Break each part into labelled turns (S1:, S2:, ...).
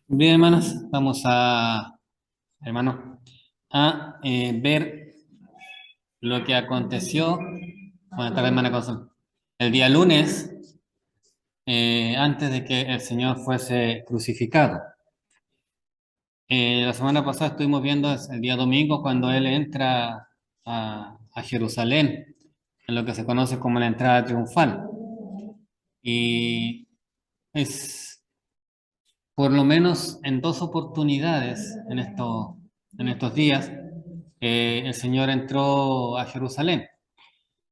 S1: Bien, hermanos, hermano, ver lo que aconteció. Buenas tardes, hermana Consuelo. El día lunes, antes de que el Señor fuese crucificado. La semana pasada estuvimos viendo el día domingo cuando Él entra a Jerusalén, en lo que se conoce como la entrada triunfal. Y es por lo menos en dos oportunidades en estos días, el Señor entró a Jerusalén.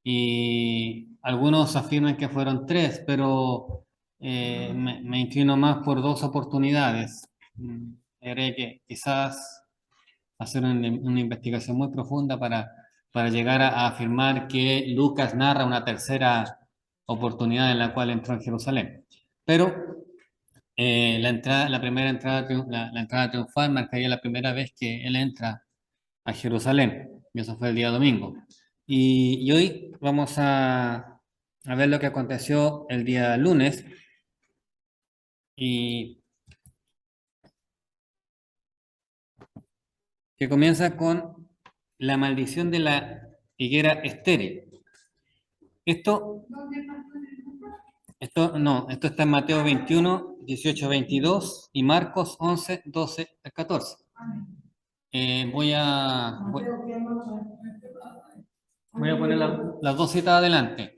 S1: Y algunos afirman que fueron tres, pero me inclino más por dos oportunidades. Haré que quizás hacer una investigación muy profunda para llegar a afirmar que Lucas narra una tercera oportunidad en la cual entró en Jerusalén. Pero la primera entrada, la entrada triunfal marcaría la primera vez que él entra a Jerusalén, y eso fue el día domingo. Y hoy vamos a ver lo que aconteció el día lunes, y que comienza con la maldición de la higuera estéril. Esto, esto está en Mateo 21, 18, 22 y Marcos 11, 12 al 14. Voy a poner las dos citas adelante.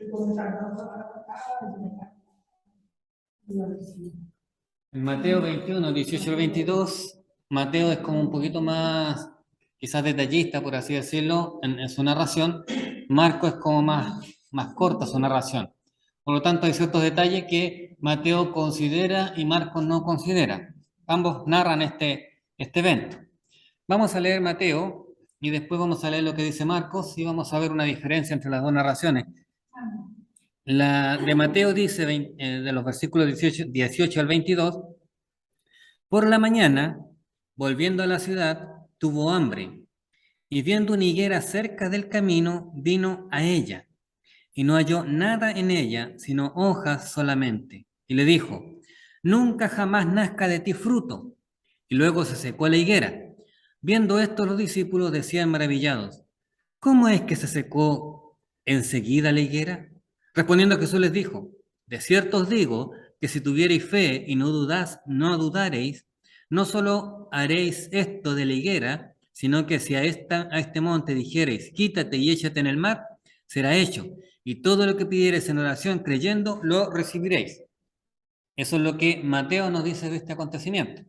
S1: En Mateo 21, 18 al 22, Mateo es como un poquito más, quizás detallista, por así decirlo, en su narración. Marco es como más corta su narración. Por lo tanto, hay ciertos detalles que Mateo considera y Marcos no considera. Ambos narran este evento. Vamos a leer Mateo y después vamos a leer lo que dice Marcos y vamos a ver una diferencia entre las dos narraciones. La de Mateo dice, de los versículos 18 al 22, por la mañana, volviendo a la ciudad, tuvo hambre, y viendo una higuera cerca del camino, vino a ella, y no halló nada en ella, sino hojas solamente. Y le dijo, nunca jamás nazca de ti fruto. Y luego se secó la higuera. Viendo esto, los discípulos decían maravillados, ¿cómo es que se secó enseguida la higuera? Respondiendo Jesús les dijo, de cierto os digo que si tuviereis fe y no dudareis, no solo haréis esto de la higuera, sino que si a este monte dijereis, quítate y échate en el mar, será hecho. Y todo lo que pidiereis en oración creyendo, lo recibiréis. Eso es lo que Mateo nos dice de este acontecimiento.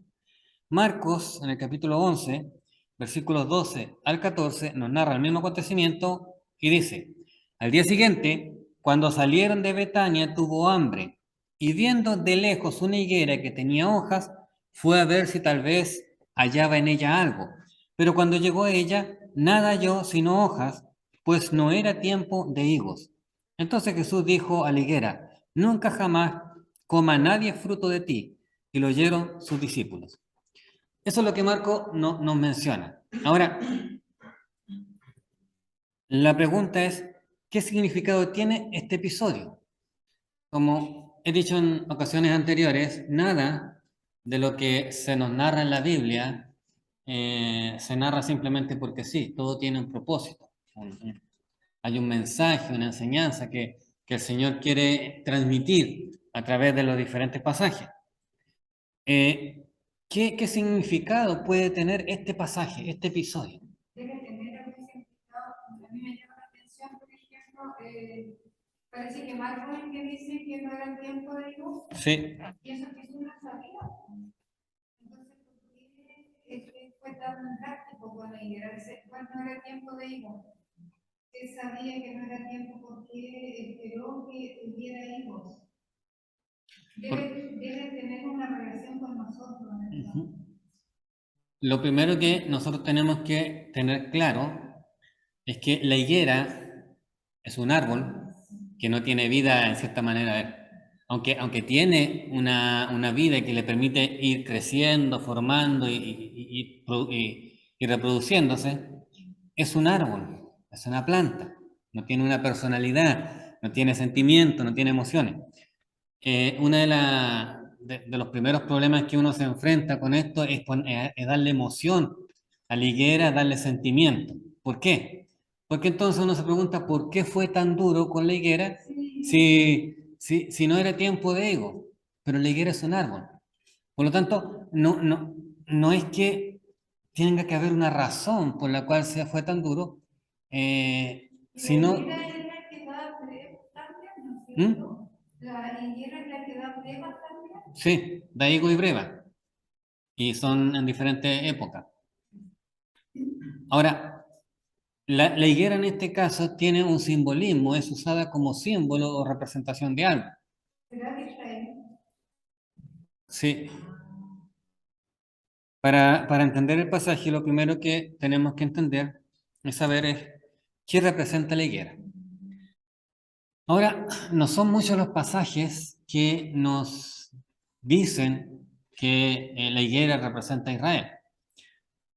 S1: Marcos, en el capítulo 11, versículos 12 al 14, nos narra el mismo acontecimiento y dice, al día siguiente, cuando salieron de Betania, tuvo hambre, y viendo de lejos una higuera que tenía hojas, fue a ver si tal vez hallaba en ella algo. Pero cuando llegó a ella, nada halló sino hojas, pues no era tiempo de higos. Entonces Jesús dijo a la higuera, nunca jamás coma nadie fruto de ti. Y lo oyeron sus discípulos. Eso es lo que Marco nos menciona. Ahora, la pregunta es, ¿qué significado tiene este episodio? Como he dicho en ocasiones anteriores, nada de lo que se nos narra en la Biblia se narra simplemente porque sí, todo tiene un propósito. Hay un mensaje, una enseñanza que el Señor quiere transmitir a través de los diferentes pasajes. Eh, ¿Qué significado puede tener este pasaje, este episodio? Debe tener algún significado. A mí me llama la atención, por ejemplo, parece que Marcos es el que dice que no era tiempo de Dios. Sí. Y eso Jesús no sabía. Entonces, ¿por qué fue tan práctico con la idea de ser, cuál no era tiempo de hijos? Él sabía que no era tiempo porque esperó que tuviera hijos. Debe tener una relación con nosotros. Uh-huh. Lo primero que nosotros tenemos que tener claro es que la higuera es un árbol que no tiene vida en cierta manera. A ver, aunque tiene una vida que le permite ir creciendo, formando y reproduciéndose, es un árbol, es una planta, no tiene una personalidad, no tiene sentimiento, no tiene emociones. Una de los primeros problemas que uno se enfrenta con esto es darle emoción a la higuera, darle sentimiento. ¿Por qué? Porque entonces uno se pregunta por qué fue tan duro con la higuera si no era tiempo de ego, pero la higuera es un árbol. Por lo tanto, no es que tenga que haber una razón por la cual se fue tan duro, sino... ¿Mm? La higuera es la que da brevas también. Sí, da higo y breva, y son en diferentes épocas. Ahora, la higuera en este caso tiene un simbolismo, es usada como símbolo o representación de algo. ¿Será de Israel? Sí. Para entender el pasaje, lo primero que tenemos que entender es saber qué representa la higuera. Ahora, no son muchos los pasajes que nos dicen que la higuera representa a Israel.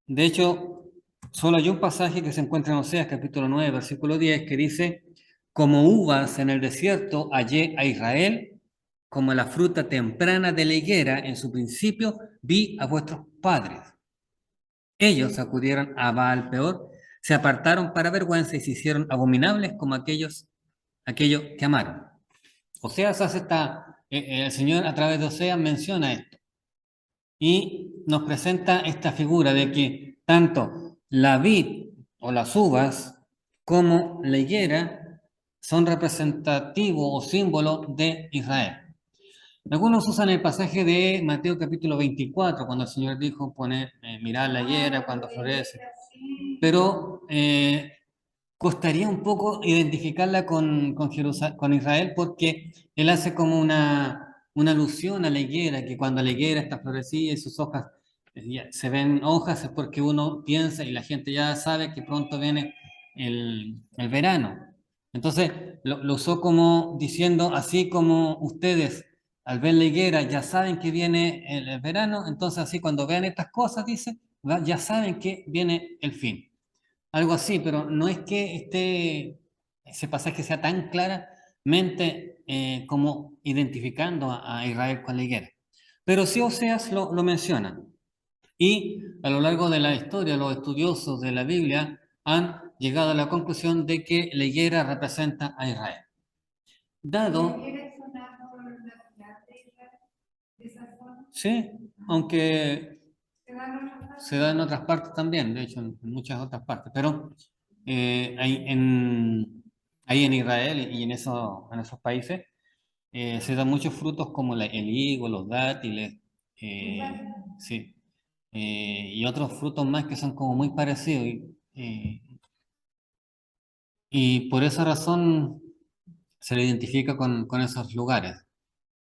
S1: De hecho, solo hay un pasaje que se encuentra en Oseas, capítulo 9, versículo 10, que dice, como uvas en el desierto hallé a Israel, como la fruta temprana de la higuera, en su principio vi a vuestros padres. Ellos acudieron a Baal Peor, se apartaron para vergüenza y se hicieron abominables como aquellos que amaron. Oseas hace el Señor a través de Oseas menciona esto y nos presenta esta figura de que tanto la vid o las uvas como la higuera son representativos o símbolos de Israel. Algunos usan el pasaje de Mateo capítulo 24, cuando el Señor dijo, mirad la higuera cuando florece. Pero costaría un poco identificarla con Israel porque él hace como una alusión a la higuera, que cuando la higuera está florecida y sus hojas se ven hojas es porque uno piensa y la gente ya sabe que pronto viene el verano. Entonces lo usó como diciendo, así como ustedes al ver la higuera ya saben que viene el verano, entonces así cuando vean estas cosas, dice, ya saben que viene el fin. Algo así, pero no es que ese pasaje sea tan claramente como identificando a Israel con la higuera. Pero sí Oseas lo menciona. Y a lo largo de la historia, los estudiosos de la Biblia han llegado a la conclusión de que la higuera representa a Israel. Dado... ¿La higuera es un árbol natural de Israel? ¿De esa zona? Sí, aunque se da en otras partes también, de hecho en muchas otras partes, pero hay ahí en Israel y en esos países se dan muchos frutos como el higo, los dátiles, sí, y otros frutos más que son como muy parecidos y por esa razón se le identifica con esos lugares.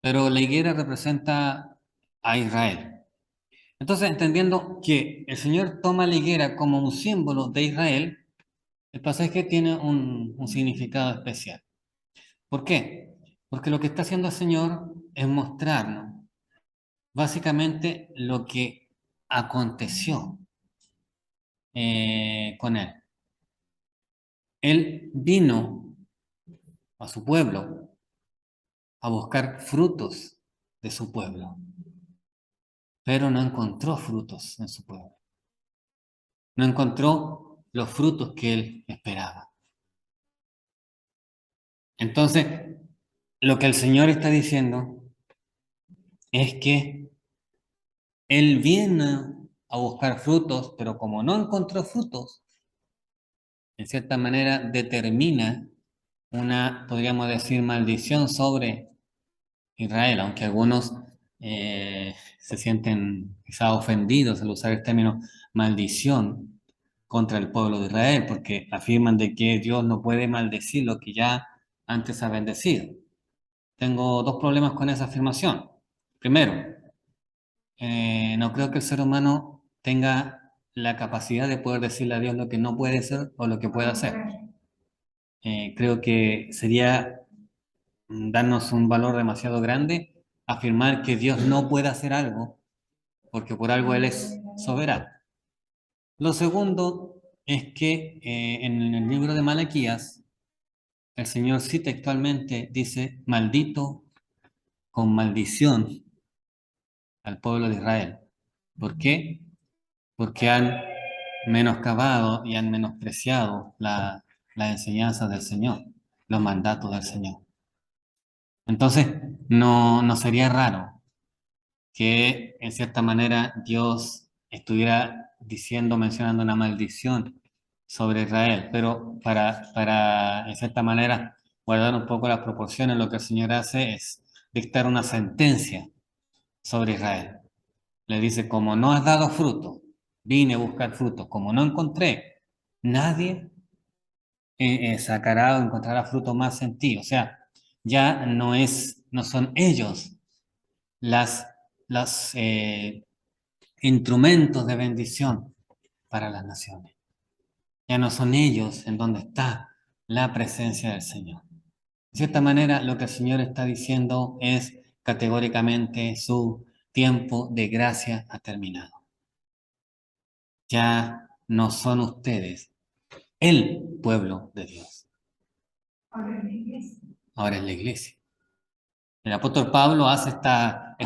S1: Pero la higuera representa a Israel. Entonces, entendiendo que el Señor toma la higuera como un símbolo de Israel, el pasaje tiene un significado especial. ¿Por qué? Porque lo que está haciendo el Señor es mostrarnos básicamente lo que aconteció con Él. Él vino a su pueblo a buscar frutos de su pueblo, pero no encontró frutos en su pueblo. No encontró los frutos que Él esperaba. Entonces, lo que el Señor está diciendo es que Él viene a buscar frutos, pero como no encontró frutos, en cierta manera determina podríamos decir, maldición sobre Israel, aunque algunos se sienten quizá ofendidos al usar el término maldición contra el pueblo de Israel, porque afirman de que Dios no puede maldecir lo que ya antes ha bendecido. Tengo dos problemas con esa afirmación. Primero, no creo que el ser humano tenga la capacidad de poder decirle a Dios lo que no puede ser o lo que puede hacer. Creo que sería darnos un valor demasiado grande afirmar que Dios no puede hacer algo, porque por algo Él es soberano. Lo segundo es que en el libro de Malaquías, el Señor sí textualmente dice, maldito con maldición al pueblo de Israel. ¿Por qué? Porque han menoscabado y han menospreciado la enseñanza del Señor, los mandatos del Señor. Entonces, no sería raro que en cierta manera Dios estuviera diciendo, mencionando una maldición sobre Israel, pero para en cierta manera guardar un poco las proporciones, lo que el Señor hace es dictar una sentencia sobre Israel. Le dice, como no has dado fruto, vine a buscar frutos, como no encontré, nadie sacará o encontrará fruto más en ti. O sea, ya no son ellos las, los instrumentos de bendición para las naciones. Ya no son ellos en donde está la presencia del Señor. De cierta manera, lo que el Señor está diciendo es categóricamente su tiempo de gracia ha terminado. Ya no son ustedes el pueblo de Dios. Ahora es la iglesia. El apóstol Pablo hace esta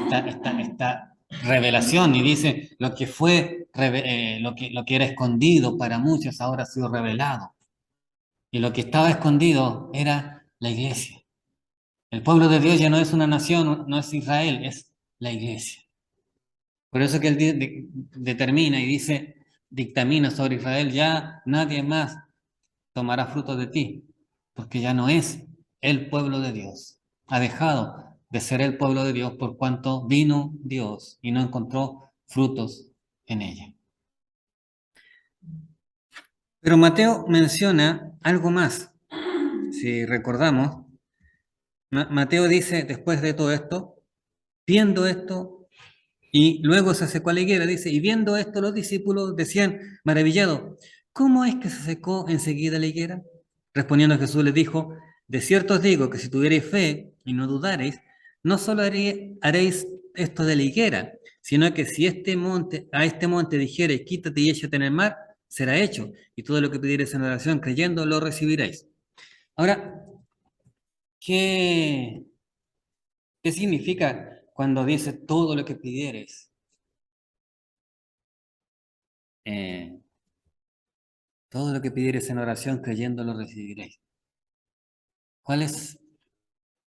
S1: revelación y dice, lo que fue, lo que era escondido para muchos ahora ha sido revelado. Y lo que estaba escondido era la iglesia. El pueblo de Dios ya no es una nación, no es Israel, es la iglesia. Por eso que él determina y dice, dictamina sobre Israel, ya nadie más tomará fruto de ti, porque ya no es el pueblo de Dios. Ha dejado de ser el pueblo de Dios por cuanto vino Dios y no encontró frutos en ella. Pero Mateo menciona algo más. Si recordamos, Mateo dice, después de todo esto, viendo esto, y luego se secó la higuera, dice, y viendo esto los discípulos decían, maravillados, ¿cómo es que se secó enseguida la higuera? Respondiendo Jesús les dijo, de cierto os digo que si tuvierais fe y no dudareis, no solo haréis esto de la higuera, sino que si a este monte dijereis, quítate y échate en el mar, será hecho, y todo lo que pidiereis en oración creyendo lo recibiréis. Ahora, ¿qué, qué significa cuando dice todo lo que pidiereis? Eh, Todo lo que pidieres en oración, creyendo lo recibiréis. ¿Cuál es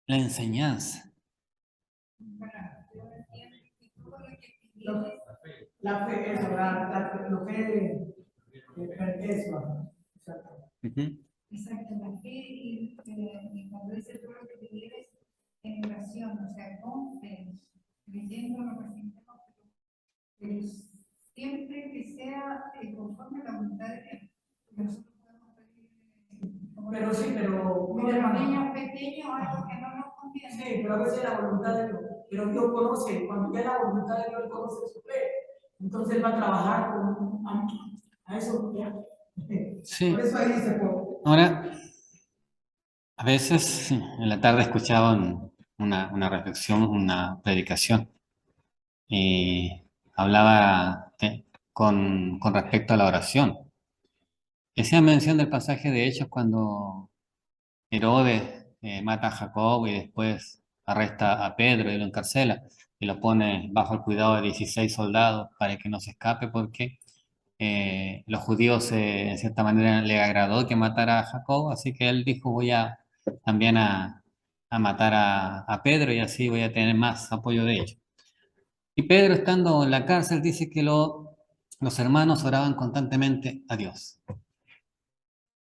S1: la enseñanza?
S2: La fe, eso, lo que eso.
S1: Ujú.
S3: Exacto, la fe y cuando dice todo lo que pidieres en oración, o sea, con fe, creyendo lo recibimos, pero siempre que sea conforme a la voluntad de Dios. Nosotros podemos pedir,
S2: Pero sí, pero
S3: como
S2: mire,
S3: los
S2: hermano,
S3: niños pequeños, algo que no nos conviene.
S2: sí, pero a veces la voluntad de Dios. Pero Dios conoce, cuando ya la voluntad de Dios Él conoce su fe, entonces Él va a trabajar a eso ya.
S1: Sí.
S2: Por eso ahí dice,
S1: Ahora, a veces en la tarde escuchaba una reflexión, una predicación, y hablaba con respecto a la oración. Hacía mención del pasaje de Hechos cuando Herodes mata a Jacob y después arresta a Pedro y lo encarcela y lo pone bajo el cuidado de 16 soldados para que no se escape porque los judíos en cierta manera le agradó que matara a Jacob, así que él dijo voy a también a matar a Pedro y así voy a tener más apoyo de ellos. Y Pedro estando en la cárcel dice que los hermanos oraban constantemente a Dios.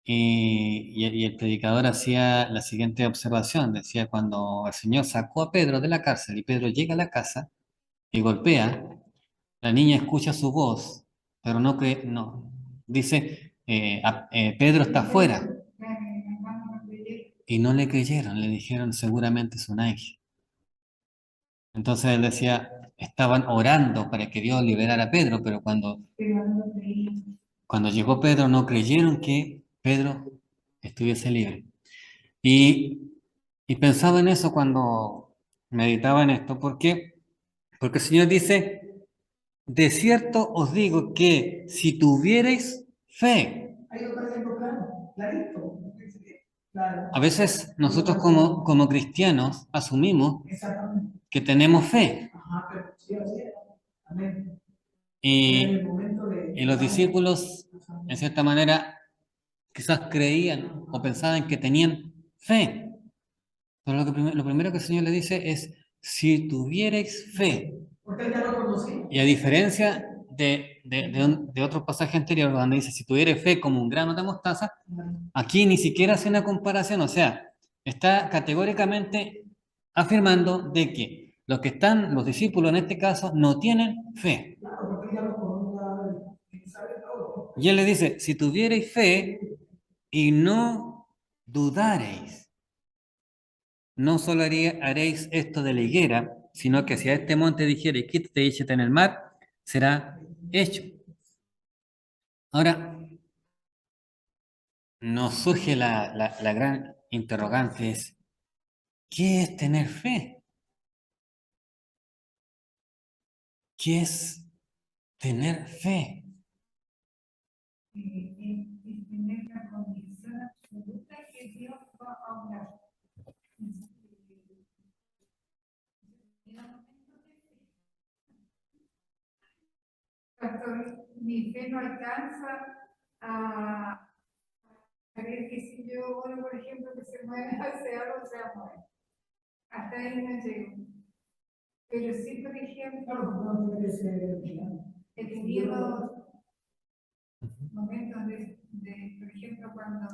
S1: Y el predicador hacía la siguiente observación, decía, cuando el Señor sacó a Pedro de la cárcel y Pedro llega a la casa y golpea, la niña escucha su voz, pero no cree, no, dice, Pedro está afuera, y no le creyeron, le dijeron seguramente es un ángel. Entonces él decía, estaban orando para que Dios liberara a Pedro, pero cuando llegó Pedro no creyeron que Pedro estuviese libre. Y, y pensaba en eso cuando meditaba en esto. ¿Por qué? Porque el Señor dice, de cierto os digo que si tuvierais fe,
S2: ahí lo está diciendo claro, clarito. Claro.
S1: a veces nosotros como cristianos asumimos
S2: Exactamente.
S1: que tenemos fe.
S2: Ajá, pero sí, así es. Amén.
S1: Y,
S2: En el momento de...
S1: y los discípulos, en cierta manera, quizás creían o pensaban que tenían fe. Pero lo primero que el Señor le dice es, si tuvierais fe,
S2: Porque él ya lo conocía.
S1: y a diferencia de otros pasajes anteriores donde dice, si tuvierais fe como un grano de mostaza, aquí ni siquiera hace una comparación, o sea, está categóricamente afirmando de que los discípulos en este caso, no tienen fe.
S2: Claro, porque él ya lo conocía, él sabe todo.
S1: Y él le dice, si tuvierais fe y no dudareis, no solo haréis esto de la higuera, sino que si a este monte dijereis, quítate y échate en el mar, será hecho. Ahora, nos surge la gran interrogante es, ¿qué es tener fe? ¿Qué es tener fe?
S3: Y tener la convicción absoluta que Dios va a obrar. Pastor, mi fe no alcanza a creer que si yo oro, por ejemplo, que se mueve hacia algo, se va a mover. Hasta ahí no llego. Pero sí, por ejemplo,
S2: No tiene que ser...
S3: he tenido momentos por ejemplo, cuando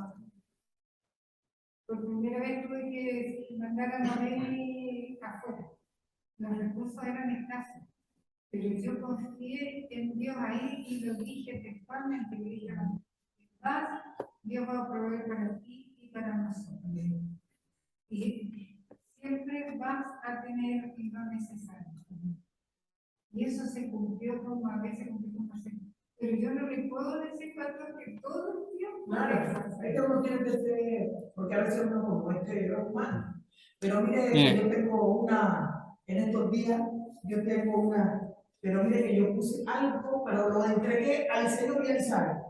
S3: por primera vez tuve que mandar a Noel afuera. Los recursos eran escasos, pero yo confié en Dios ahí y lo dije textualmente, le dije, vas, Dios va a proveer para ti y para nosotros. Y siempre vas a tener lo necesario. Y eso se cumplió como a veces cumplió como se. Pero yo no le puedo decir, pastor, que todo el tiempo.
S2: Claro, es que uno tiene que ser, porque a veces uno como es humano. Pero mire,
S1: Mire.
S2: yo tengo en estos días, yo tengo pero mire que yo puse algo, pero lo entregué al Señor y Él sabe.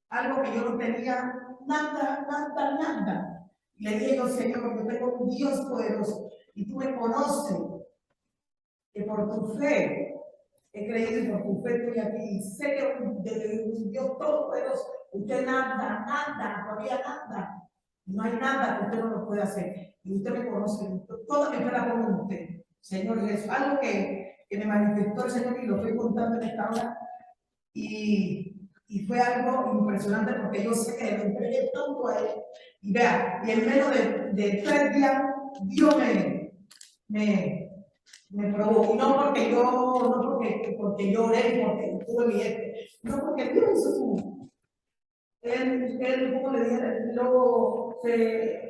S2: Algo que yo no tenía nada. Le dije yo, Señor, yo tengo un Dios poderoso y tú me conoces, que por tu fe he creído y por tu fe estoy aquí. Sé que un Dios todopoderoso, usted todavía nada. No hay nada que usted no lo pueda hacer. Y usted me conoce, toda mi fe la pongo en usted. Señor, y es algo que me manifestó el Señor y lo estoy contando en esta hora. Y fue algo impresionante porque yo sé que le entregué tanto a Él. Y vea, y en menos de 3 días, Dios me probó. Y no porque yo oré y porque tuve mi no porque Dios hizo su. Él como le dije,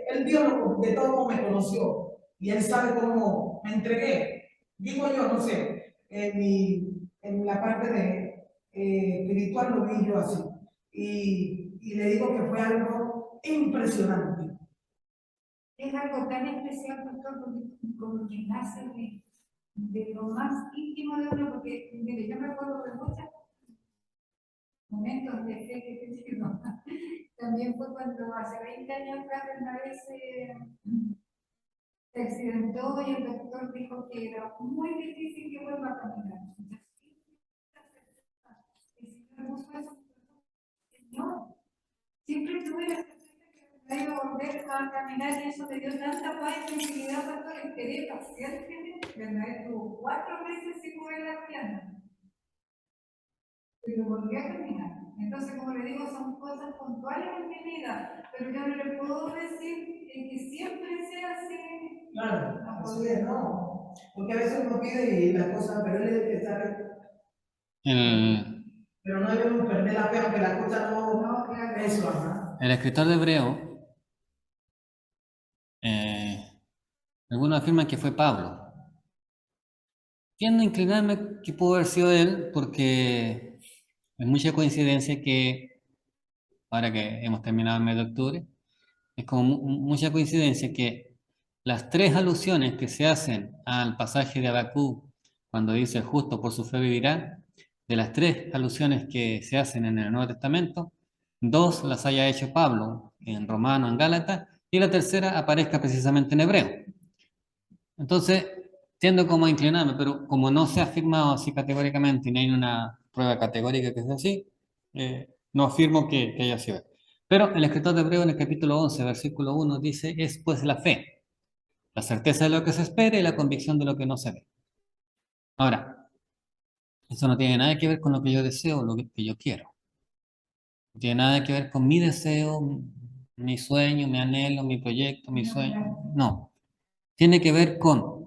S2: él vio de todo como me conoció. Y él sabe cómo me entregué. Digo yo, no sé, en la parte espiritual lo vi yo así. Y le digo que fue algo impresionante.
S3: Es algo tan especial, pastor, como que nace de lo más íntimo de uno, porque, mire, yo me acuerdo de muchos momentos de fe que he tenido. También fue cuando hace 20 años atrás una vez se accidentó y el doctor dijo que era muy difícil que vuelva a caminar. Y si no me puso eso, no. Siempre tuve la certeza que iba a volver a caminar y eso me dio tanta paz y tranquilidad, pastor, esperé pacientemente, ¿verdad? Estuvo 4 meses sin mover la pierna. Pero volví a caminar. Entonces, como le digo, son cosas puntuales en mi vida, pero yo no le puedo decir que siempre sea así.
S2: Claro, así es, no. Porque a veces uno pide y las cosas, pero él es el que sabe. Pero no debemos perder la fe, aunque la cosa no,
S3: claro.
S2: Eso, ajá.
S1: El escritor de Hebreo, algunos afirman que fue Pablo. Tiendo a inclinarme que pudo haber sido él, porque es mucha coincidencia que, ahora que hemos terminado el mes de octubre, es como mucha coincidencia que las 3 alusiones que se hacen al pasaje de Habacuc, cuando dice justo por su fe vivirá, de las 3 alusiones que se hacen en el Nuevo Testamento, 2 las haya hecho Pablo, en Romano, en Gálatas, y la tercera aparezca precisamente en Hebreo. Entonces, tiendo como a inclinarme, pero como no se ha afirmado así categóricamente y no hay una prueba categórica que sea así, no afirmo que haya sido. Pero el escritor de Hebreo en el capítulo 11, versículo 1 dice, es pues la fe, la certeza de lo que se espera y la convicción de lo que no se ve. Ahora, eso no tiene nada que ver con lo que yo deseo o lo que yo quiero. No tiene nada que ver con mi deseo, mi sueño, mi anhelo, mi proyecto, mi sueño. No, tiene que ver con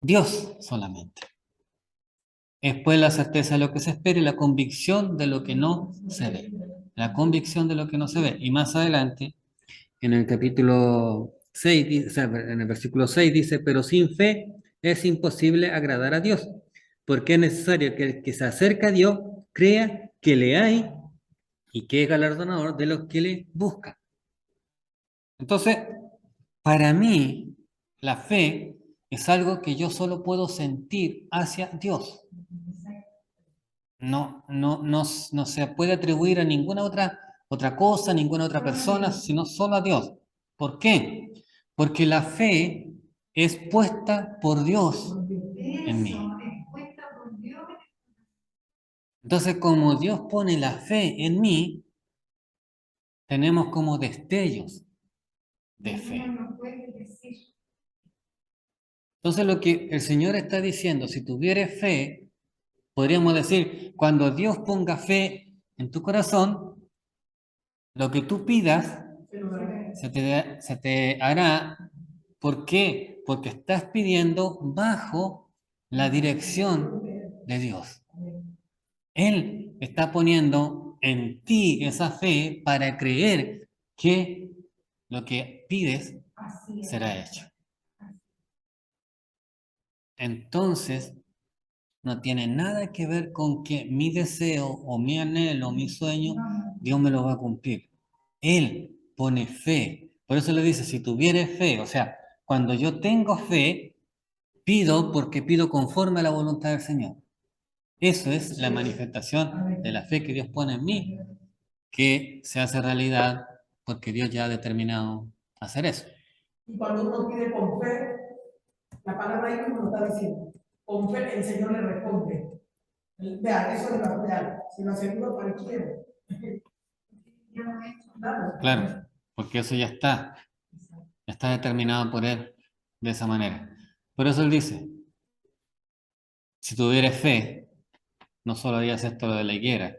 S1: Dios solamente. Es pues la certeza de lo que se espera y la convicción de lo que no se ve. La convicción de lo que no se ve. Y más adelante, en el capítulo 6, o sea, en el versículo 6 dice, pero sin fe es imposible agradar a Dios, porque es necesario que el que se acerca a Dios crea que le hay y que es galardonador de los que le buscan. Entonces, para mí, la fe es algo que yo solo puedo sentir hacia Dios. No se puede atribuir a ninguna otra cosa, ninguna otra persona, sino solo a Dios. ¿Por qué? Porque la fe es puesta por Dios en mí.
S3: Eso, es puesta por Dios.
S1: Entonces, como Dios pone la fe en mí, tenemos como destellos de fe.
S3: Uno no puede decir.
S1: Entonces, lo que el Señor está diciendo, si tuvieres fe, podríamos decir, cuando Dios ponga fe en tu corazón, lo que tú pidas se te hará. ¿Por qué? Porque estás pidiendo bajo la dirección de Dios. Él está poniendo en ti esa fe para creer que lo que pides será hecho. Entonces, no tiene nada que ver con que mi deseo o mi anhelo o mi sueño, Dios me lo va a cumplir. Él pone fe. Por eso le dice, si tuvieres fe, o sea, cuando yo tengo fe, pido porque pido conforme a la voluntad del Señor. Eso es la manifestación de la fe que Dios pone en mí, que se hace realidad porque Dios ya ha determinado hacer eso.
S2: Y cuando uno pide con fe, la palabra ahí mismo lo está diciendo. Con fe el Señor le responde. Vean, eso es la real. Se lo aseguro a cualquiera.
S1: Claro, porque eso ya está determinado por Él de esa manera. Por eso Él dice, si tuvieras fe, no solo harías esto lo de la higuera,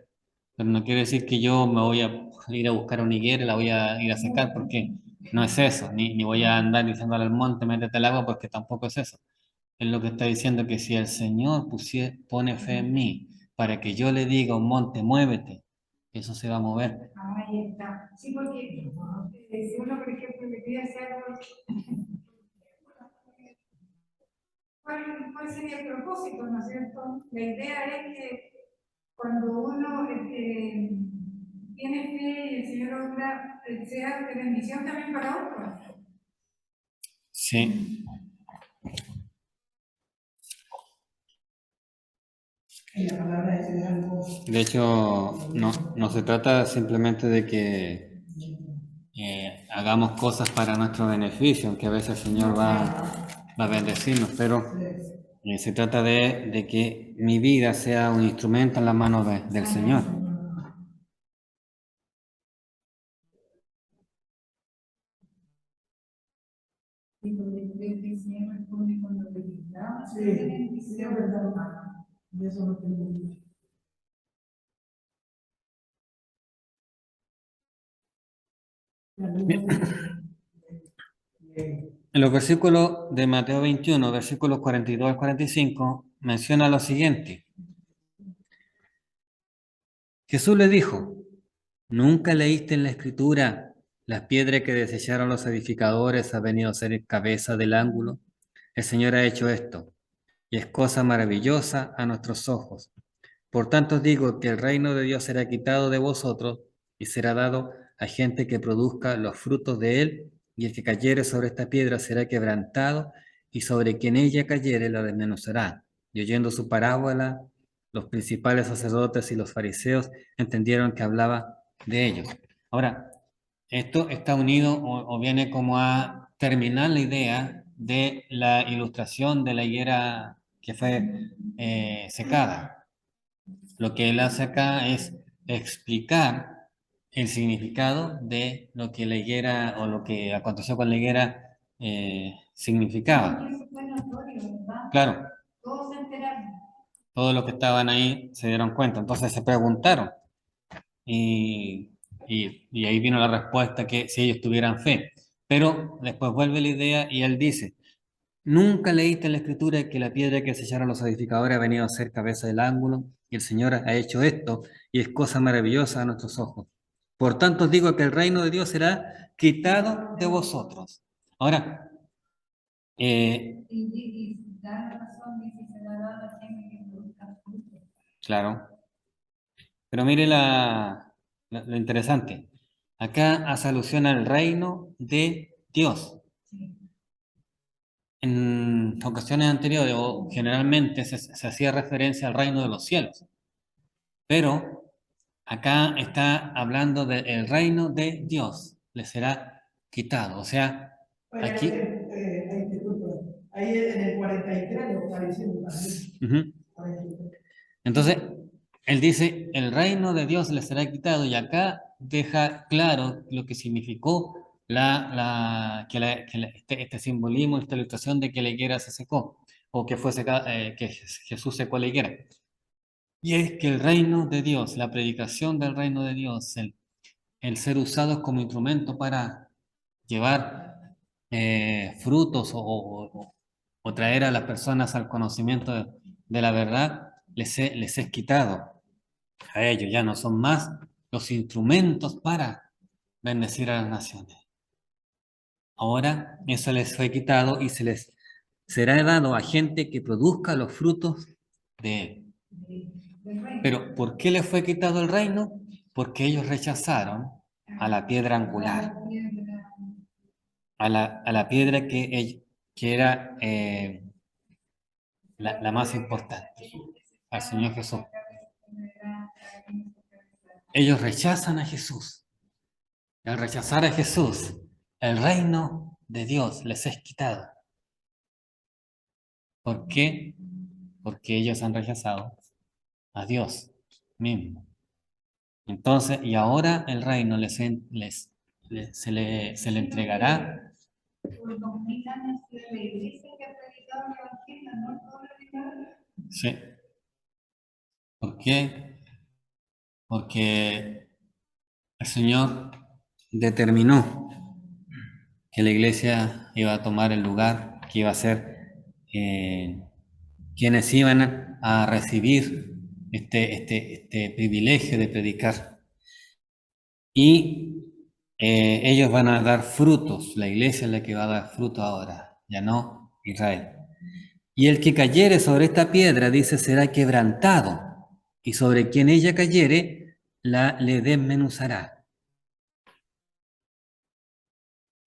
S1: pero no quiere decir que yo me voy a ir a buscar una higuera y la voy a ir a secar, porque no es eso, ni voy a andar diciéndole al monte, métete al agua, porque tampoco es eso. Es lo que está diciendo que si el Señor pone fe en mí para que yo le diga a un monte, muévete, eso se va a mover.
S3: Ahí está. Sí, porque si uno, por ejemplo, le pide hacer algo, ¿cuál sería el propósito, no es cierto? La idea es que cuando uno tiene fe y el Señor obra, sea de bendición también para otros.
S1: Sí. De hecho, no se trata simplemente de que hagamos cosas para nuestro beneficio, aunque a veces el Señor va a bendecirnos, pero se trata de que mi vida sea un instrumento en la mano del Señor.
S3: Y porque el Señor responde cuando le da.
S2: Sí, es verdad, hermano. De eso no tengo mucho.
S1: En los versículos de Mateo 21, versículos 42 al 45, menciona lo siguiente. Jesús le dijo, ¿nunca leíste en la Escritura, las piedras que desecharon los edificadores ha venido a ser cabeza del ángulo? El Señor ha hecho esto, y es cosa maravillosa a nuestros ojos. Por tanto os digo que el reino de Dios será quitado de vosotros y será dado a gente que produzca los frutos de él, y el que cayere sobre esta piedra será quebrantado, y sobre quien ella cayere la desmenuzará. Y oyendo su parábola, los principales sacerdotes y los fariseos entendieron que hablaba de ellos. Ahora, esto está unido o viene como a terminar la idea de la ilustración de la higuera que fue secada. Lo que él hace acá es explicar el significado de lo que la higuera o lo que aconteció con la higuera significaba.
S3: Eso fue notorio, ¿verdad?
S1: Claro,
S3: Todos se enteraron.
S1: todos los que estaban ahí se dieron cuenta, entonces se preguntaron y, y ahí vino la respuesta que si ellos tuvieran fe. Pero después vuelve la idea y él dice, ¿nunca leíste en la escritura que la piedra que sellaron los edificadores ha venido a ser cabeza del ángulo? Y el Señor ha hecho esto y es cosa maravillosa a nuestros ojos. Por tanto os digo que el reino de Dios será quitado de vosotros. Ahora,
S3: Y da la razón, dice, se la da a la gente que produzca fruto.
S1: claro, pero mire lo interesante. Acá hace alusión al reino de Dios.
S3: Sí.
S1: En ocasiones anteriores, o generalmente se hacía referencia al reino de los cielos, pero acá está hablando del reino de Dios, le será quitado. O sea,
S2: Oye,
S1: aquí.
S2: disculpa, ahí en el 43 lo está diciendo también.
S1: Ujú.
S2: 43.
S1: Entonces, él dice, el reino de Dios le será quitado, y acá deja claro lo que significó este simbolismo, esta ilustración de que la higuera se secó, o que que Jesús secó la higuera. Y es que el reino de Dios, la predicación del reino de Dios, el ser usados como instrumento para llevar frutos o traer a las personas al conocimiento de la verdad, les es quitado a ellos. Ya no son más los instrumentos para bendecir a las naciones. Ahora eso les fue quitado y se les será dado a gente que produzca los frutos de él.
S3: Del reino.
S1: Pero ¿por qué les fue quitado el reino? Porque ellos rechazaron a la piedra angular, a la piedra que era la más importante, al Señor Jesús. Ellos rechazan a Jesús. Al rechazar a Jesús, el reino de Dios les es quitado. ¿Por qué? Porque ellos han rechazado a Dios mismo. Entonces, y ahora el reino se le entregará.
S3: Por 2000 años de la iglesia que ha predicado el evangelio, no todo lo que
S1: Sí. ¿Por qué? Porque el Señor determinó que la iglesia iba a tomar el lugar, que iba a ser quienes iban a recibir este privilegio de predicar. Y ellos van a dar frutos, la iglesia es la que va a dar fruto ahora, ya no Israel. Y el que cayere sobre esta piedra, dice, será quebrantado, y sobre quien ella cayere, le desmenuzará.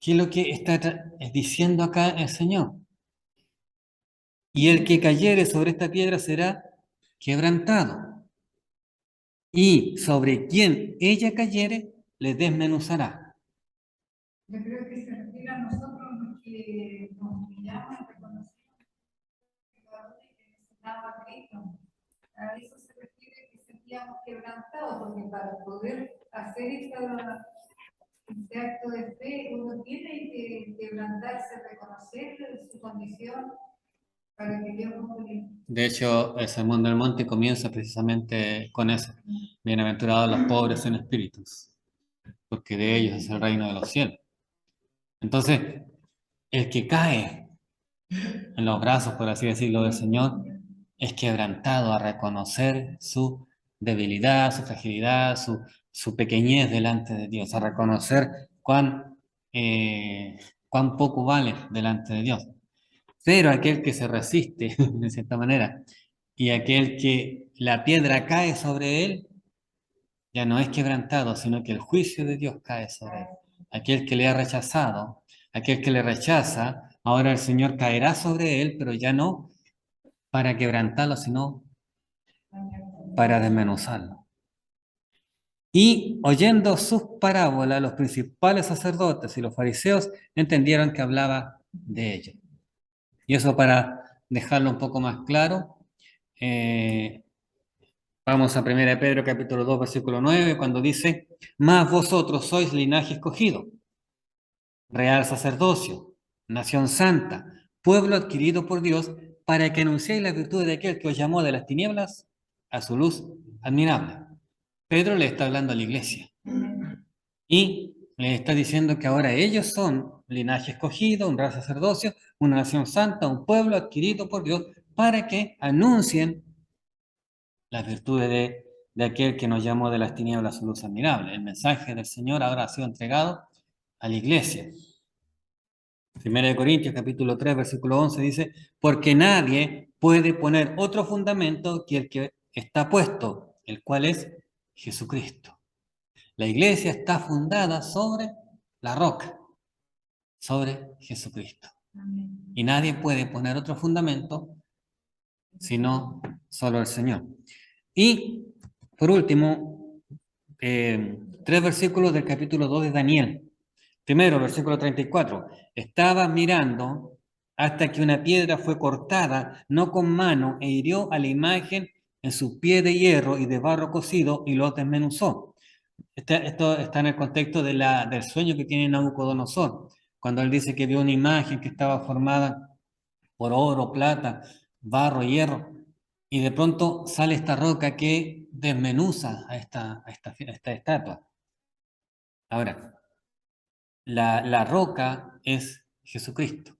S1: ¿Qué es lo que está diciendo acá el Señor? Y el que cayere sobre esta piedra será quebrantado, y sobre quien ella cayere, le desmenuzará.
S3: yo creo que se refiere a nosotros los que nos humillamos y reconocemos que necesitaba a Cristo. A eso se refiere que sentíamos quebrantados, porque para poder hacer este acto de fe, uno tiene que quebrantarse, reconocer su condición para que Dios nos libre.
S1: De hecho, el Sermón del Monte comienza precisamente con eso. Bienaventurados los pobres en espíritus, porque de ellos es el reino de los cielos. Entonces, el que cae en los brazos, por así decirlo, del Señor, es quebrantado a reconocer su debilidad, su fragilidad, su pequeñez delante de Dios, a reconocer cuán poco vale delante de Dios. Pero aquel que se resiste, de cierta manera, y aquel que la piedra cae sobre él, ya no es quebrantado, sino que el juicio de Dios cae sobre él. Aquel que le ha rechazado, aquel que le rechaza, ahora el Señor caerá sobre él, pero ya no para quebrantarlo, sino para desmenuzarlo. Y oyendo sus parábolas, los principales sacerdotes y los fariseos entendieron que hablaba de ellos. Y eso para dejarlo un poco más claro, vamos a 1 Pedro capítulo 2 versículo 9, cuando dice, mas vosotros sois linaje escogido, real sacerdocio, nación santa, pueblo adquirido por Dios, para que anunciéis la virtud de aquel que os llamó de las tinieblas a su luz admirable. Pedro le está hablando a la iglesia y le está diciendo que ahora ellos son linaje escogido, un real sacerdocio, una nación santa, un pueblo adquirido por Dios, para que anuncien las virtudes de aquel que nos llamó de las tinieblas a su luz admirable. El mensaje del Señor ahora ha sido entregado a la iglesia. 1 Corintios capítulo 3 versículo 11 dice, porque nadie puede poner otro fundamento que el que está puesto, el cual es Jesucristo. La iglesia está fundada sobre la roca, sobre Jesucristo.
S3: Amén.
S1: Y nadie puede poner otro fundamento sino solo el Señor. Y por último, 3 versículos del capítulo 2 de Daniel. Primero, versículo 34. Estaba mirando hasta que una piedra fue cortada, no con mano, e hirió a la imagen en su pie de hierro y de barro cocido y lo desmenuzó. Esto está en el contexto del sueño que tiene Nabucodonosor, cuando él dice que vio una imagen que estaba formada por oro, plata, barro, hierro, y de pronto sale esta roca que desmenuza a esta estatua. Ahora, la roca es Jesucristo,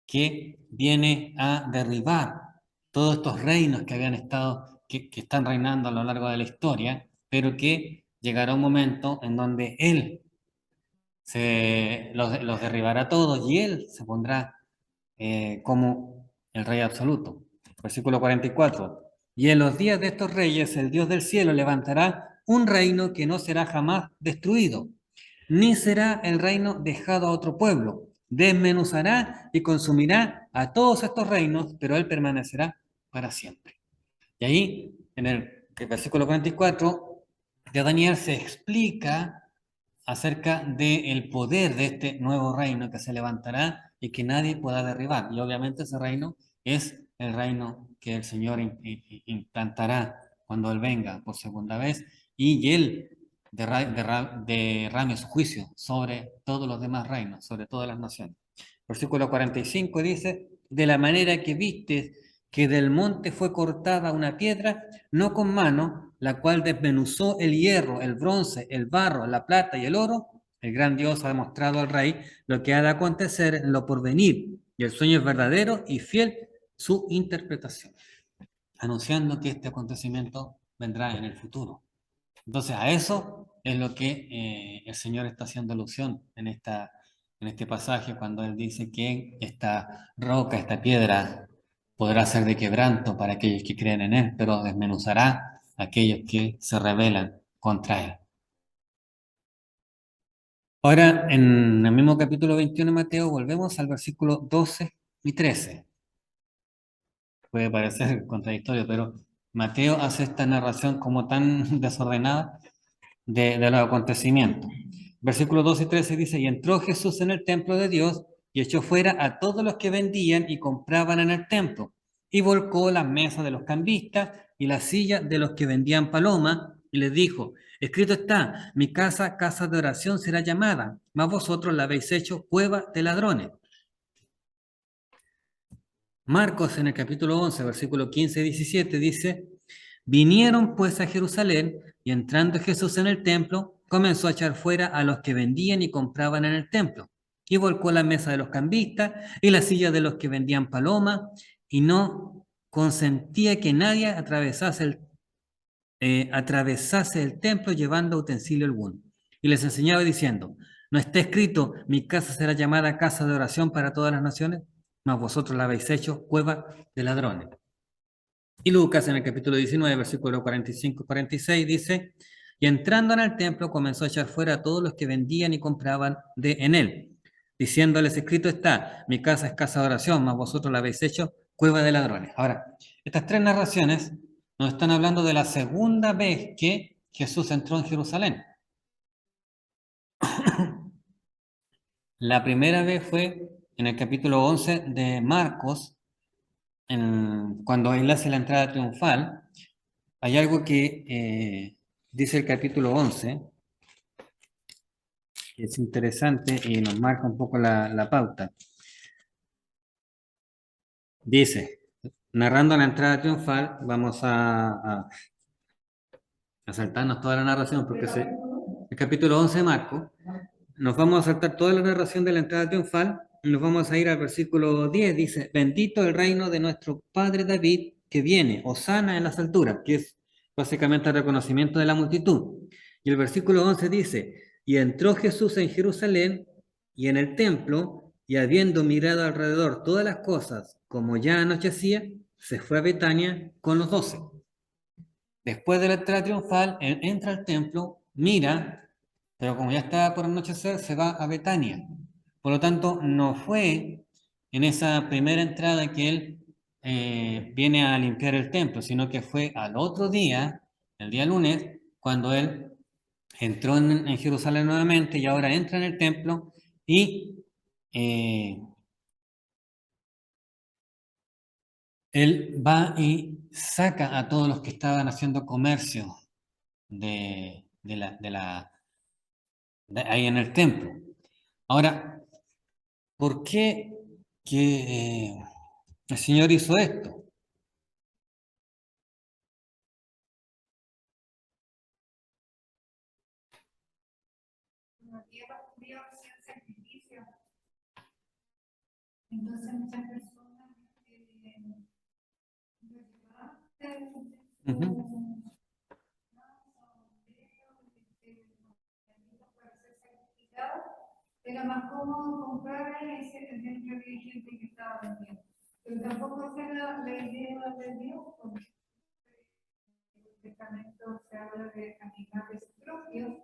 S1: que viene a derribar todos estos reinos que habían estado, que están reinando a lo largo de la historia, pero que llegará un momento en donde Él los derribará todos y Él se pondrá como el Rey absoluto. Versículo 44. Y en los días de estos reyes, el Dios del cielo levantará un reino que no será jamás destruido, ni será el reino dejado a otro pueblo. Desmenuzará y consumirá a todos estos reinos, pero Él permanecerá para siempre. Y ahí, en el versículo 44 de Daniel, se explica acerca del poder de este nuevo reino que se levantará y que nadie pueda derribar. Y obviamente ese reino es el reino que el Señor implantará cuando Él venga por segunda vez y Él derrame su juicio sobre todos los demás reinos, sobre todas las naciones. Versículo 45 dice, de la manera que viste que del monte fue cortada una piedra, no con mano, la cual desmenuzó el hierro, el bronce, el barro, la plata y el oro, el gran Dios ha demostrado al rey lo que ha de acontecer en lo porvenir, y el sueño es verdadero y fiel su interpretación, anunciando que este acontecimiento vendrá en el futuro. Entonces a eso es lo que el Señor está haciendo alusión en este pasaje, cuando Él dice que esta roca, esta piedra, podrá ser de quebranto para aquellos que creen en Él, pero desmenuzará a aquellos que se rebelan contra Él. Ahora, en el mismo capítulo 21 de Mateo, volvemos al versículo 12 y 13. Puede parecer contradictorio, pero Mateo hace esta narración como tan desordenada de los acontecimientos. Versículos 12 y 13 dice, y entró Jesús en el templo de Dios y echó fuera a todos los que vendían y compraban en el templo, y volcó las mesas de los cambistas y las sillas de los que vendían paloma, y les dijo, escrito está, mi casa, casa de oración será llamada, mas vosotros la habéis hecho cueva de ladrones. Marcos en el capítulo 11, versículo 15 y 17 dice, vinieron pues a Jerusalén y entrando Jesús en el templo, comenzó a echar fuera a los que vendían y compraban en el templo, y volcó la mesa de los cambistas y la silla de los que vendían paloma, y no consentía que nadie atravesase el templo llevando utensilio alguno. Y les enseñaba diciendo, ¿no está escrito, mi casa será llamada casa de oración para todas las naciones? Mas vosotros la habéis hecho cueva de ladrones. Y Lucas en el capítulo 19, versículo 45 y 46 dice, y entrando en el templo comenzó a echar fuera a todos los que vendían y compraban en él, diciéndoles, escrito está, mi casa es casa de oración, mas vosotros la habéis hecho cueva de ladrones. Ahora, estas tres narraciones nos están hablando de la segunda vez que Jesús entró en Jerusalén. La primera vez fue en el capítulo 11 de Marcos, cuando él hace la entrada triunfal, hay algo que dice el capítulo 11, que es interesante y nos marca un poco la pauta. Dice, narrando la entrada triunfal, vamos a saltarnos toda la narración, porque el capítulo 11 de Marcos, nos vamos a saltar toda la narración de la entrada triunfal y nos vamos a ir al versículo 10. Dice, bendito el reino de nuestro padre David que viene, hosana en las alturas, que es básicamente el reconocimiento de la multitud. Y el versículo 11 dice, y entró Jesús en Jerusalén y en el templo, y habiendo mirado alrededor todas las cosas, como ya anochecía, se fue a Betania con los 12. Después de la entrada triunfal, él entra al templo, mira, pero como ya estaba por anochecer, se va a Betania. Por lo tanto, no fue en esa primera entrada que él viene a limpiar el templo, sino que fue al otro día, el día lunes, cuando él entró en Jerusalén nuevamente y ahora entra en el templo y él va y saca a todos los que estaban haciendo comercio ahí en el templo. Ahora, ¿por qué que el Señor hizo esto?
S3: Los días judíos hacían sacrificio. Entonces muchas personas lo llevaban
S1: Ujú.
S3: era más cómodo comprar y dentro había gente que estaba vendiendo. Pero tampoco esa era la idea de Dios, porque en el Testamento se habla de animales propios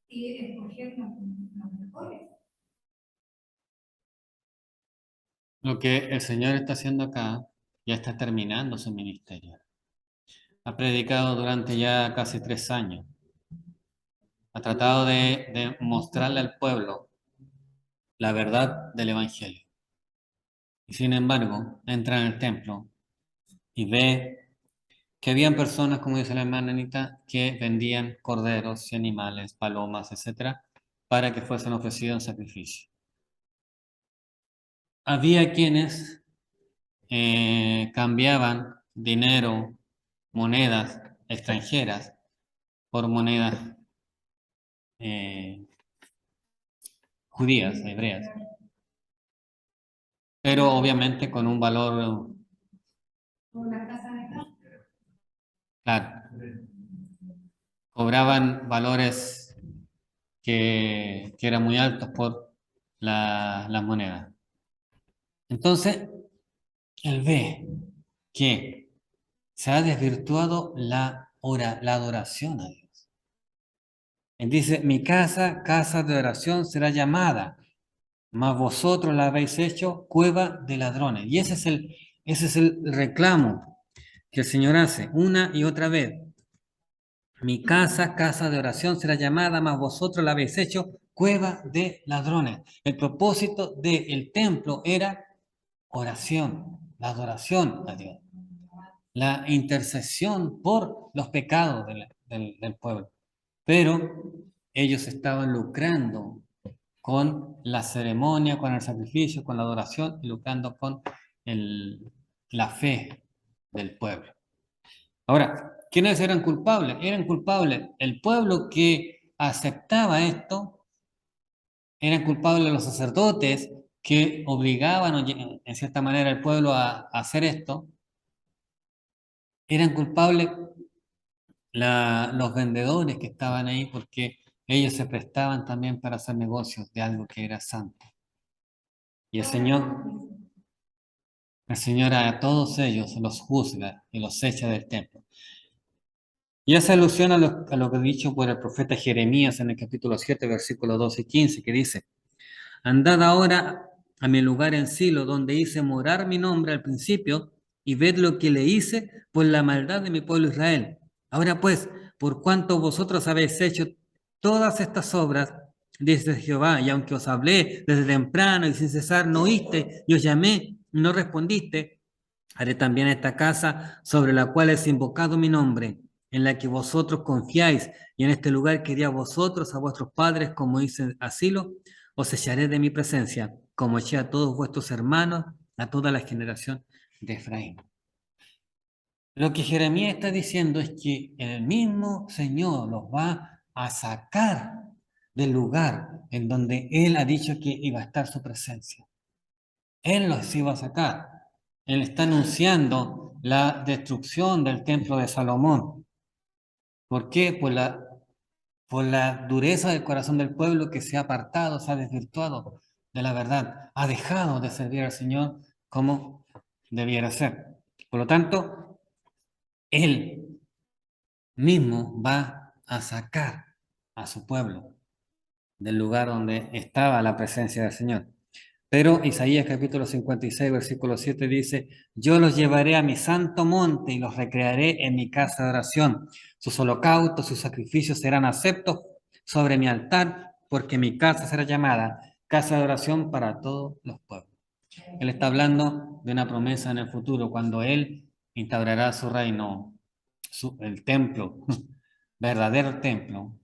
S3: y escoger los mejores.
S1: Lo que el Señor está haciendo acá, ya está terminando su ministerio. Ha predicado durante ya casi 3 años. Ha tratado de mostrarle al pueblo la verdad del Evangelio. Y sin embargo, entra en el templo y ve que habían personas, como dice la hermana Anita, que vendían corderos y animales, palomas, etcétera, para que fuesen ofrecidos en sacrificio. Había quienes cambiaban dinero, monedas extranjeras por monedas eh, judías, hebreas, pero obviamente con un valor,
S3: Con la casa de campo.
S1: claro, cobraban valores que eran muy altos por las monedas. Entonces, él ve que se ha desvirtuado la adoración a Dios. Él dice, mi casa, casa de oración será llamada, mas vosotros la habéis hecho cueva de ladrones. Y ese es el reclamo que el Señor hace una y otra vez. Mi casa, casa de oración será llamada, mas vosotros la habéis hecho cueva de ladrones. El propósito del templo era oración, la adoración a Dios, la intercesión por los pecados del pueblo. Pero ellos estaban lucrando con la ceremonia, con el sacrificio, con la adoración y lucrando con la fe del pueblo. Ahora, ¿quiénes eran culpables? Eran culpables el pueblo que aceptaba esto, eran culpables los sacerdotes que obligaban en cierta manera al pueblo a hacer esto, eran culpables los vendedores que estaban ahí porque ellos se prestaban también para hacer negocios de algo que era santo. Y el Señor a todos ellos los juzga y los echa del templo. Y hace alusión a lo que dicho por el profeta Jeremías en el capítulo 7, versículos 12 y 15, que dice, andad ahora a mi lugar en Silo, donde hice morar mi nombre al principio, y ved lo que le hice por la maldad de mi pueblo Israel. Ahora pues, por cuanto vosotros habéis hecho todas estas obras, dice Jehová, y aunque os hablé desde temprano y sin cesar no oíste, y os llamé, y no respondiste, haré también esta casa sobre la cual es invocado mi nombre, en la que vosotros confiáis, y en este lugar que di a vosotros, a vuestros padres, como hice a Silo, os echaré de mi presencia, como eché a todos vuestros hermanos, a toda la generación de Efraín. Lo que Jeremías está diciendo es que el mismo Señor los va a sacar del lugar en donde Él ha dicho que iba a estar su presencia. Él los iba a sacar. Él está anunciando la destrucción del templo de Salomón. ¿Por qué? Por la dureza del corazón del pueblo que se ha apartado, se ha desvirtuado de la verdad, ha dejado de servir al Señor como debiera ser. Por lo tanto, Él mismo va a sacar a su pueblo del lugar donde estaba la presencia del Señor. Pero Isaías capítulo 56, versículo 7 dice, yo los llevaré a mi santo monte y los recrearé en mi casa de oración. Sus holocaustos, sus sacrificios serán aceptos sobre mi altar, porque mi casa será llamada casa de oración para todos los pueblos. Él está hablando de una promesa en el futuro, cuando Él instaurará su reino, el templo, verdadero templo,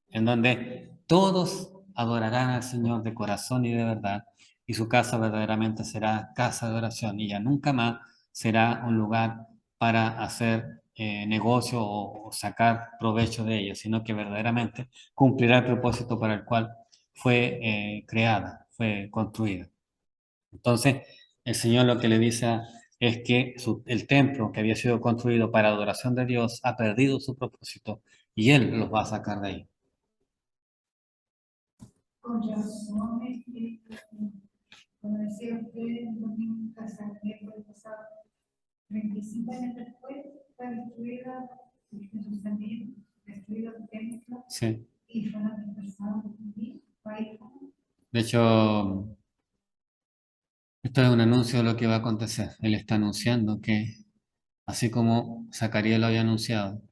S1: en donde todos adorarán al Señor de corazón y de verdad, y su casa verdaderamente será casa de oración, y ya nunca más será un lugar para hacer negocio o sacar provecho de ella, sino que verdaderamente cumplirá el propósito para el cual fue creada, fue construida. Entonces, el Señor lo que le dice es que el templo que había sido construido para adoración de Dios ha perdido su propósito y Él los va a sacar de ahí.
S3: Con razón, como decía usted, en un casamiento del pasado, 25 años después, fue destruida Jesús también, destruido el templo,
S1: Sí.
S3: y fueron dispersados también.
S1: De hecho, esto es un anuncio de lo que va a acontecer. Él está anunciando que, así como Zacarías lo había anunciado,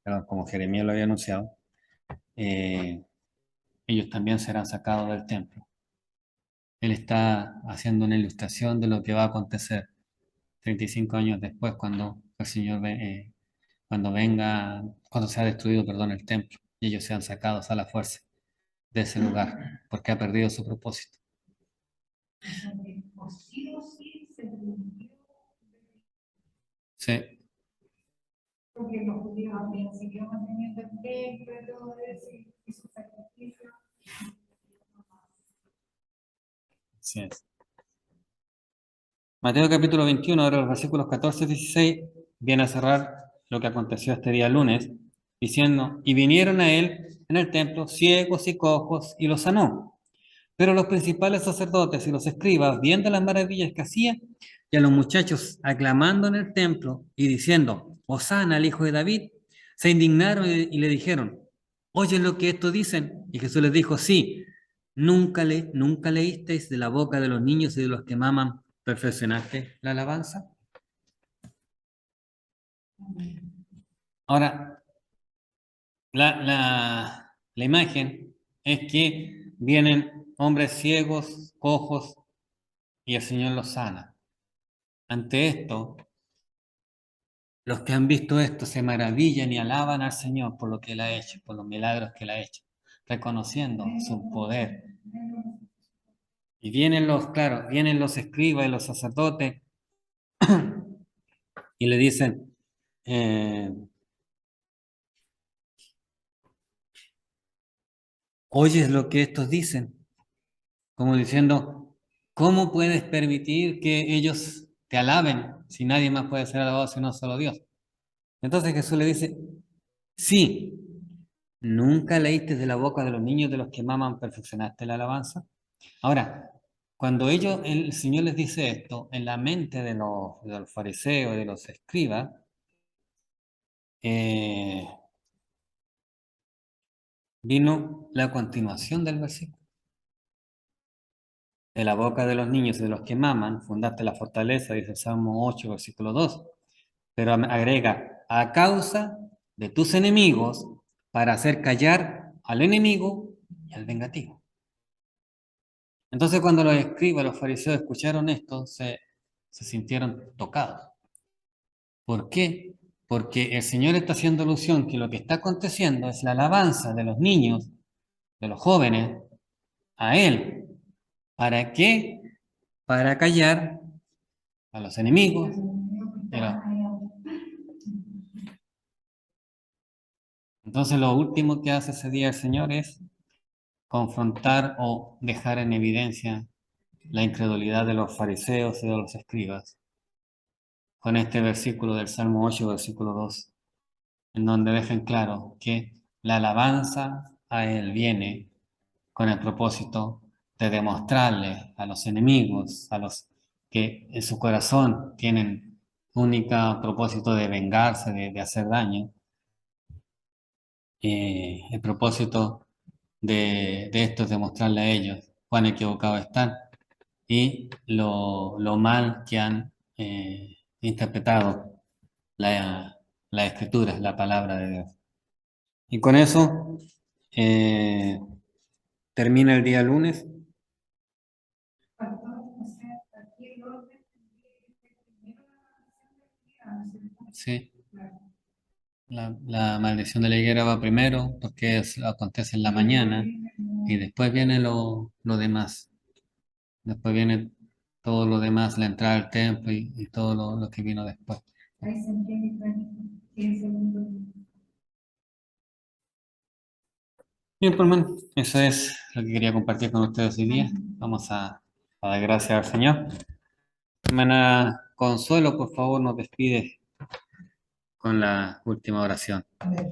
S1: perdón, como Jeremías lo había anunciado, eh, ellos también serán sacados del templo. Él está haciendo una ilustración de lo que va a acontecer 35 años después, cuando el Señor cuando venga, cuando sea destruido, perdón, el templo, y ellos sean sacados a la fuerza de ese lugar, porque ha perdido su propósito. Sí,
S3: Porque los judíos habían seguido manteniendo el templo, todo eso, y su sacrificio.
S1: así es. Mateo capítulo 21, ahora los versículos 14 y 16, viene a cerrar lo que aconteció este día lunes, diciendo, y vinieron a él en el templo ciegos y cojos, y los sanó. Pero los principales sacerdotes y los escribas, viendo las maravillas que hacía, y a los muchachos aclamando en el templo y diciendo, Hosana al hijo de David, se indignaron y le dijeron, ¿oyen lo que esto dicen? Y Jesús les dijo, sí, nunca leísteis de la boca de los niños y de los que maman, perfeccionaste la alabanza. Ahora, la imagen es que vienen hombres ciegos, cojos, y el Señor los sana. Ante esto, los que han visto esto se maravillan y alaban al Señor por lo que Él ha hecho, por los milagros que Él ha hecho, reconociendo su poder. Y vienen los escribas y los sacerdotes y le dicen, ¿oyes lo que estos dicen? Como diciendo, ¿cómo puedes permitir que ellos te alaben si nadie más puede ser alabado sino solo Dios? Entonces Jesús le dice, sí, ¿nunca leíste de la boca de los niños de los que maman, perfeccionaste la alabanza? Ahora, cuando el Señor les dice esto, en la mente de los fariseos, de los escribas, eh, vino la continuación del versículo. De la boca de los niños y de los que maman, fundaste la fortaleza, dice el Salmo 8, versículo 2. Pero agrega, a causa de tus enemigos, para hacer callar al enemigo, y el vengativo. Entonces cuando los escribas, los fariseos escucharon esto, se sintieron tocados. ¿Por qué? Porque el Señor está haciendo alusión que lo que está aconteciendo es la alabanza de los niños, de los jóvenes, a Él. ¿Para qué? Para callar a los enemigos. Entonces lo último que hace ese día el Señor es confrontar o dejar en evidencia la incredulidad de los fariseos y de los escribas con este versículo del Salmo 8, versículo 2, en donde dejan claro que la alabanza a Él viene con el propósito de demostrarle a los enemigos, a los que en su corazón tienen única propósito de vengarse, de hacer daño, el propósito de esto es demostrarle a ellos cuán equivocados están y lo mal que han interpretado la escritura, la palabra de Dios. Y con eso eh, termina el día lunes. Sí, la maldición de la higuera va primero porque acontece en la mañana y después viene lo demás. Después viene todo lo demás, la entrada al templo y todo lo que vino después.
S3: Ahí se entiende que el segundo.
S1: Bien, pues, hermano, eso es lo que quería compartir con ustedes hoy día. Vamos a dar gracias al Señor. Hermana Consuelo, por favor, nos despide con la última oración.
S2: Amén.